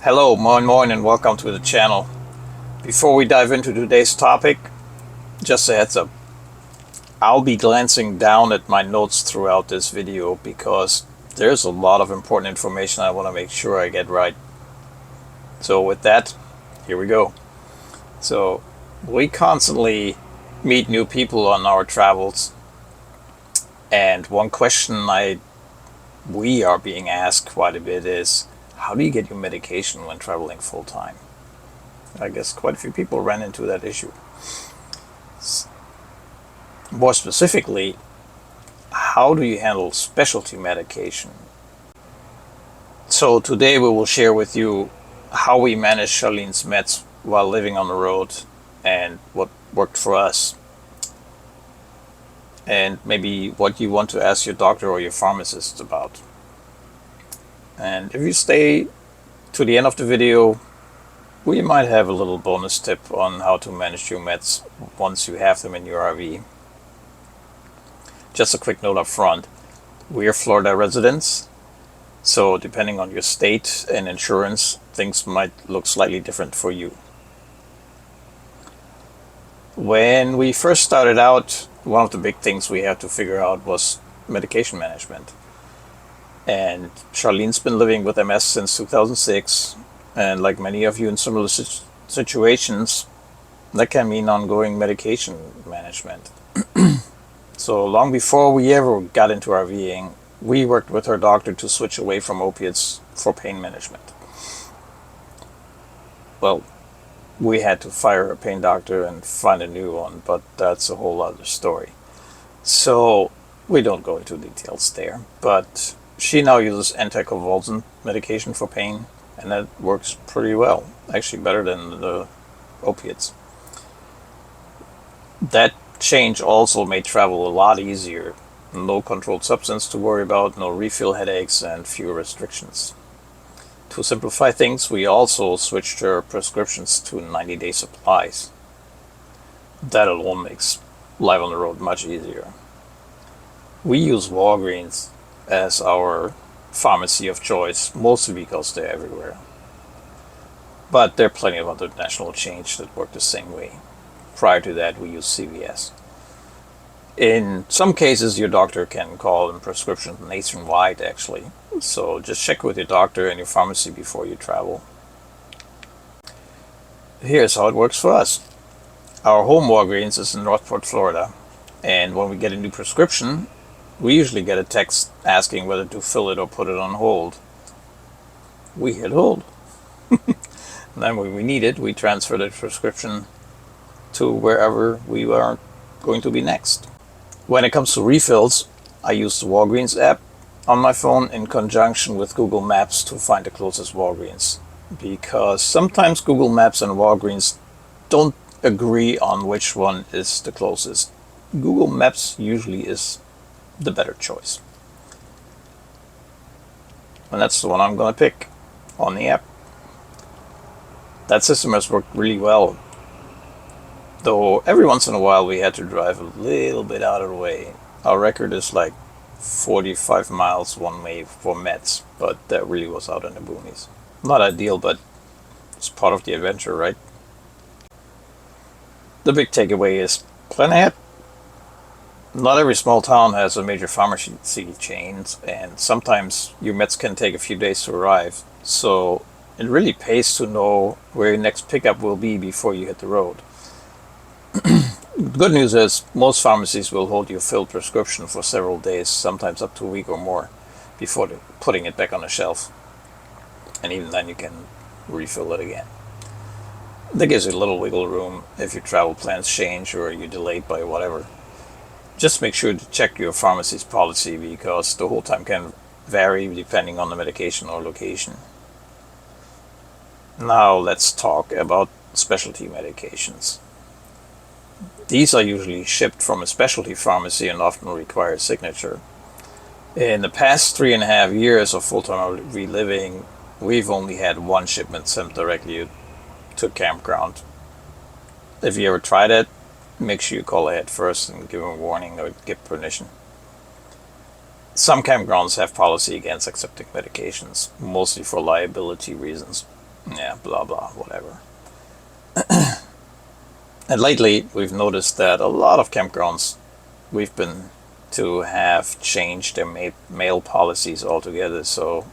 Hello, moin and welcome to the channel. Before we dive into today's topic, just a heads up. I'll be glancing down at my notes throughout this video because there's a lot of important information I want to make sure I get right. So with that, here we go. So we constantly meet new people on our travels, and one question we are being asked quite a bit is, how do you get your medication when traveling full-time? I guess quite a few people ran into that issue. More specifically, how do you handle specialty medication? So today we will share with you how we manage Charlene's meds while living on the road and what worked for us. And maybe what you want to ask your doctor or your pharmacist about. And if you stay to the end of the video, we might have a little bonus tip on how to manage your meds once you have them in your RV. Just a quick note up front, we're Florida residents, so depending on your state and insurance, things might look slightly different for you. When we first started out, one of the big things we had to figure out was medication management. And Charlene's been living with MS since 2006, and like many of you in similar situations, that can mean ongoing medication management. So long before we ever got into RVing, we worked with her doctor to switch away from opiates for pain management. Well, we had to fire a pain doctor and find a new one, but that's a whole other story. So we don't go into details there, but she now uses anticonvulsant medication for pain, and that works pretty well, actually better than the opiates. That change also made travel a lot easier. No controlled substance to worry about, no refill headaches, and fewer restrictions. To simplify things, we also switched her prescriptions to 90-day supplies. That alone makes life on the road much easier. We use Walgreens as our pharmacy of choice, mostly because they're everywhere. But there are plenty of other national chains that work the same way. Prior to that, we use CVS. In some cases, your doctor can call in prescriptions nationwide, actually. So just check with your doctor and your pharmacy before you travel. Here's how it works for us. Our home Walgreens is in Northport, Florida. And when we get a new prescription, we usually get a text asking whether to fill it or put it on hold. We hit hold. Then when we need it, we transfer the prescription to wherever we are going to be next. When it comes to refills, I use the Walgreens app on my phone in conjunction with Google Maps to find the closest Walgreens. Because sometimes Google Maps and Walgreens don't agree on which one is the closest. Google Maps usually is the better choice. And that's the one I'm going to pick on the app. That system has worked really well. Though every once in a while we had to drive a little bit out of the way. Our record is like 45 miles one way for meds, but that really was out in the boonies. Not ideal, but it's part of the adventure, right? The big takeaway is plan ahead. Not every small town has a major pharmacy chains, and sometimes your meds can take a few days to arrive. So it really pays to know where your next pickup will be before you hit the road. The good news is most pharmacies will hold your filled prescription for several days, sometimes up to a week or more, before putting it back on the shelf. And even then you can refill it again. That gives you a little wiggle room if your travel plans change or you're delayed by whatever. Just make sure to check your pharmacy's policy because the hold time can vary depending on the medication or location. Now let's talk about specialty medications. These are usually shipped from a specialty pharmacy and often require a signature. In the past 3.5 years of full-time RV living, we've only had one shipment sent directly to campground. If you ever tried it, make sure you call ahead first and give them a warning or get permission. Some campgrounds have policy against accepting medications, mostly for liability reasons. Yeah, blah blah, whatever. And lately, we've noticed that a lot of campgrounds we've been to have changed their mail policies altogether, so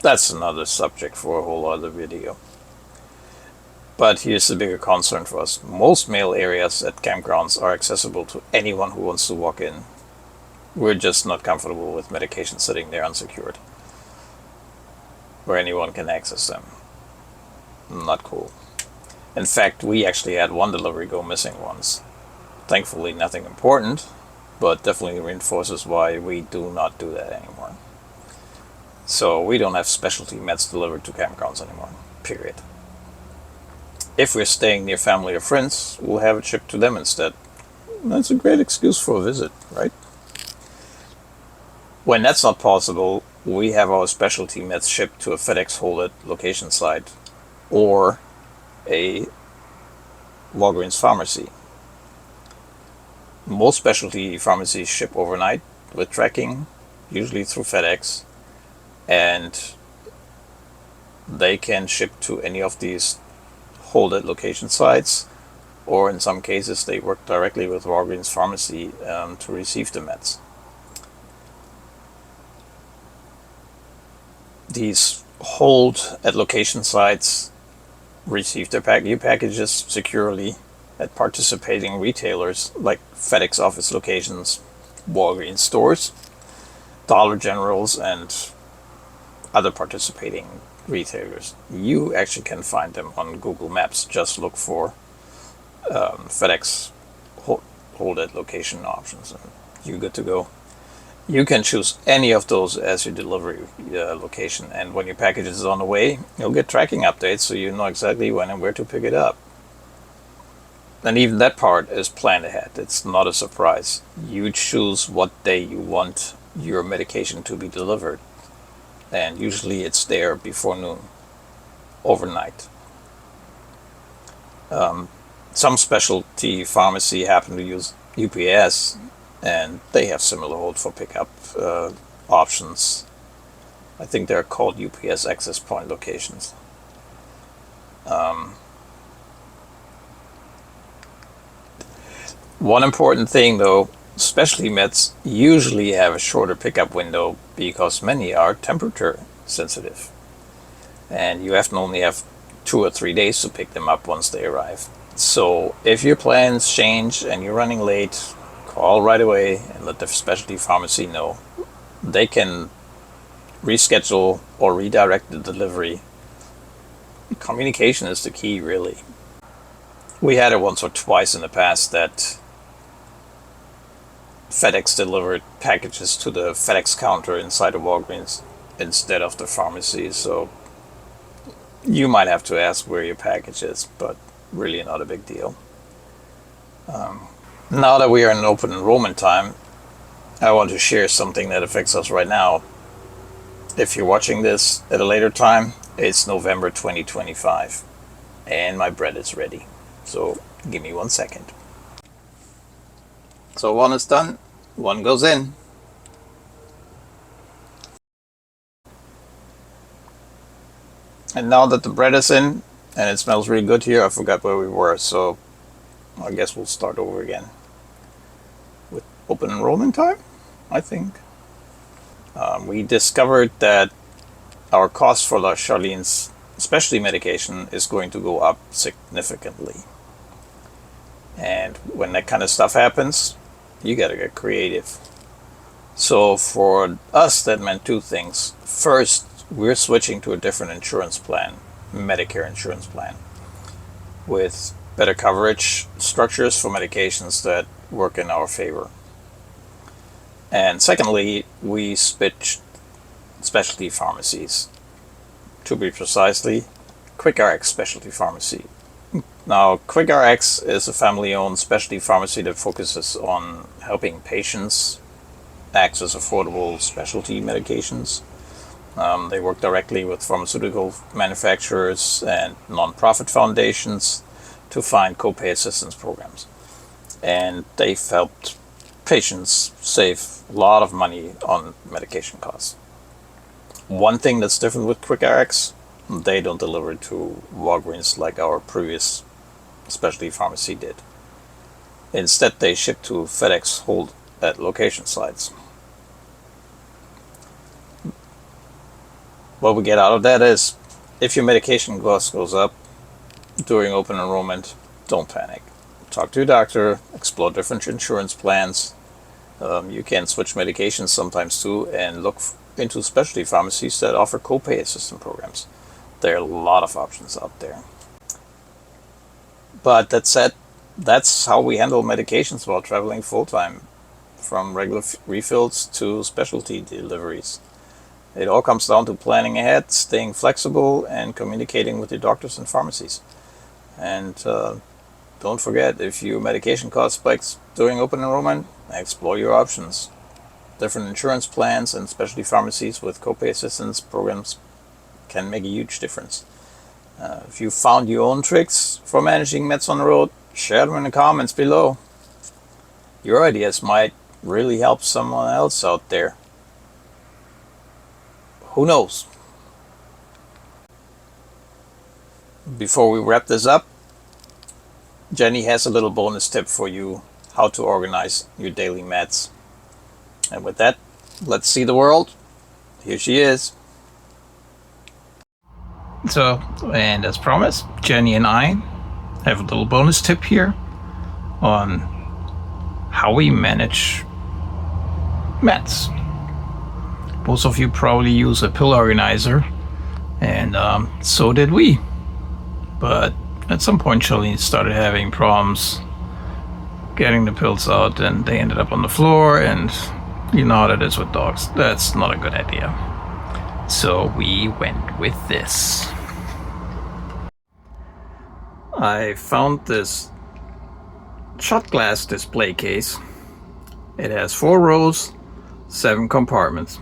that's another subject for a whole other video. But here's the bigger concern for us. Most mail areas at campgrounds are accessible to anyone who wants to walk in. We're just not comfortable with medication sitting there unsecured, where anyone can access them. Not cool. In fact, we actually had one delivery go missing once. Thankfully, nothing important, but definitely reinforces why we do not do that anymore. So we don't have specialty meds delivered to campgrounds anymore, period. If we're staying near family or friends, we'll have it shipped to them instead. That's a great excuse for a visit, right? When that's not possible, we have our specialty meds shipped to a FedEx Hold location site or a Walgreens pharmacy. Most specialty pharmacies ship overnight with tracking, usually through FedEx, and they can ship to any of these Hold location sites, or in some cases they work directly with Walgreens pharmacy to receive the meds. These Hold at location sites receive their packages securely at participating retailers like FedEx office locations, Walgreens stores, Dollar Generals, and other participating retailers. You actually can find them on Google Maps. Just look for FedEx Hold at location options, and you're good to go. You can choose any of those as your delivery location, and when your package is on the way, you'll get tracking updates so you know exactly when and where to pick it up. And even that part is planned ahead. It's not a surprise. You choose what day you want your medication to be delivered, and usually it's there before noon, overnight. Some specialty pharmacy happen to use UPS, and they have similar hold for pickup options. I think they're called UPS access point locations. One important thing though, specialty meds usually have a shorter pickup window because many are temperature sensitive, and you only have 2 or 3 days to pick them up once they arrive. So if your plans change and you're running late, call right away and let the specialty pharmacy know. They can reschedule or redirect the delivery. Communication is the key, really. We had it once or twice in the past that FedEx delivered packages to the FedEx counter inside the Walgreens instead of the pharmacy, so you might have to ask where your package is, but really not a big deal. Now that we are in open enrollment time, I want to share something that affects us right now. If you're watching this at a later time, it's November 2025, and my bread is ready. So give me 1 second. So one is done, one goes in. And now that the bread is in, and it smells really good here, I forgot where we were, so I guess we'll start over again. With open enrollment time, I think. We discovered that our cost for Charlene's specialty medication is going to go up significantly. And when that kind of stuff happens, you gotta get creative. So for us, that meant 2 things. First, we're switching to a different insurance plan, Medicare insurance plan, with better coverage structures for medications that work in our favor. And secondly, we switched specialty pharmacies. To be precisely, QuickRx specialty pharmacy. Now, QuickRx is a family-owned specialty pharmacy that focuses on helping patients access affordable specialty medications. They work directly with pharmaceutical manufacturers and non-profit foundations to find copay assistance programs. And they've helped patients save a lot of money on medication costs. One thing that's different with QuickRx, they don't deliver to Walgreens like our previous specialty pharmacy did. Instead, they ship to FedEx hold at location sites. What we get out of that is, if your medication cost goes up during open enrollment, don't panic. Talk to your doctor, explore different insurance plans. You can switch medications sometimes too, and look into specialty pharmacies that offer copay assistance programs. There are a lot of options out there. But that said, that's how we handle medications while traveling full-time, from regular refills to specialty deliveries. It all comes down to planning ahead, staying flexible, and communicating with your doctors and pharmacies. And don't forget, if your medication cost spikes during open enrollment, explore your options. Different insurance plans and specialty pharmacies with copay assistance programs can make a huge difference. If you found your own tricks for managing meds on the road, share them in the comments below. Your ideas might really help someone else out there. Who knows? Before we wrap this up, Jenny has a little bonus tip for you how to organize your daily meds. And with that, let's see the world. Here she is. So, and as promised, Jenny and I have a little bonus tip here on how we manage meds. Most of you probably use a pill organizer, and so did we. But at some point, Charlene started having problems getting the pills out, and they ended up on the floor, and you know how that is with dogs. That's not a good idea. So we went with this. I found this shot glass display case. It has 4 rows, 7 compartments.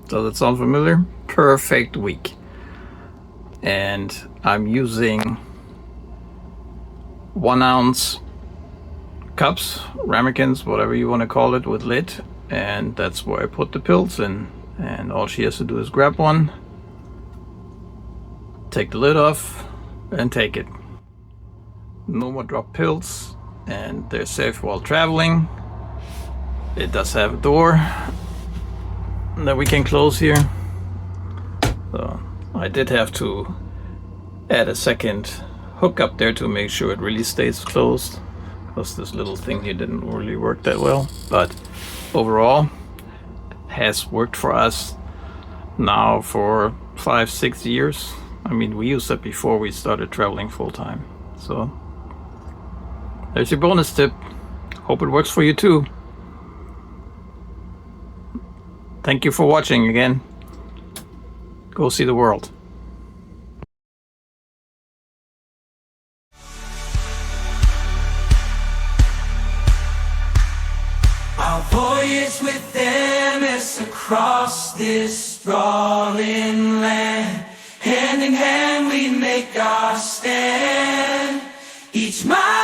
Does it sound familiar? Perfect week. And I'm using 1 ounce cups, ramekins, whatever you want to call it, with lid. And that's where I put the pills in. And all she has to do is grab one, take the lid off, and take it. No more drop pills, and they're safe while traveling. It does have a door that we can close here. So I did have to add a second hook up there to make sure it really stays closed, because this little thing here didn't really work that well. But overall, has worked for us now for 5-6 years. I mean, we used that before we started traveling full-time. So there's your bonus tip. Hope it works for you too. Thank you for watching again. Go see the world. Our voyage with them is across this sprawling land. Hand in hand we make our stand. Each mile